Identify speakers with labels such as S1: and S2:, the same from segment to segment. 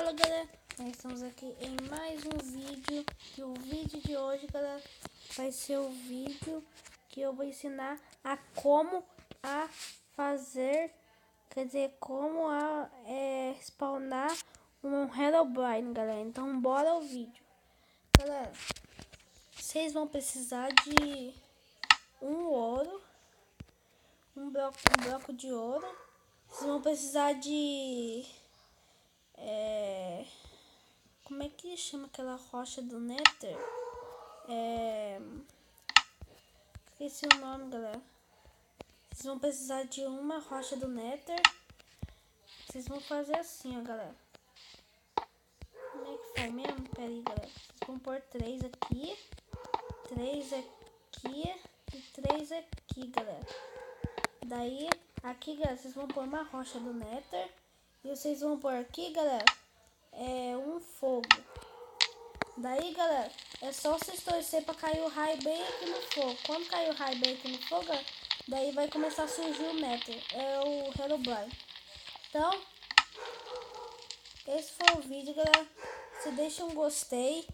S1: Fala galera, nós estamos aqui em mais um vídeo. E o vídeo de hoje, galera, vai ser o vídeo que eu vou ensinar a como a fazer, quer dizer, como a spawnar um Herobrine, galera. Então bora ao vídeo. Galera, vocês vão precisar de um ouro, um bloco de ouro. Vocês vão precisar de como é que chama aquela rocha do Nether? Esqueci o nome, galera. Vocês vão precisar de uma rocha do Nether. Vocês vão fazer assim, ó, galera. Como é que faz mesmo? Pera aí, galera. Vocês vão pôr 3 aqui, 3 aqui e 3 aqui, galera. Daí, aqui, galera, vocês vão pôr uma rocha do Nether. E vocês vão pôr aqui, galera, um fogo. Daí, galera, é só vocês torcer pra cair o raio bem aqui no fogo. Quando cair o raio bem aqui no fogo, galera, daí vai começar a surgir o Nether, o Herobrine. Então, esse foi o vídeo, galera. Você deixa um gostei,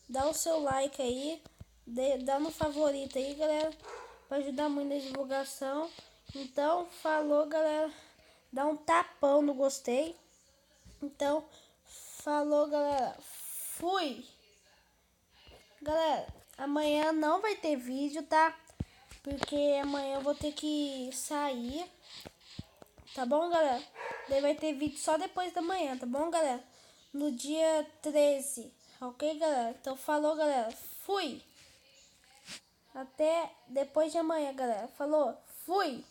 S1: dá o seu like aí, dá no favorito aí, galera, pra ajudar muito na divulgação. Então, falou, galera. Dá um tapão no gostei. Então, falou, galera. Fui! Galera, amanhã não vai ter vídeo, tá? Porque amanhã eu vou ter que sair. Tá bom, galera? Daí vai ter vídeo só depois da manhã, tá bom, galera? No dia 13, ok, galera? Então falou, galera. Fui! Até depois de amanhã, galera. Falou, fui!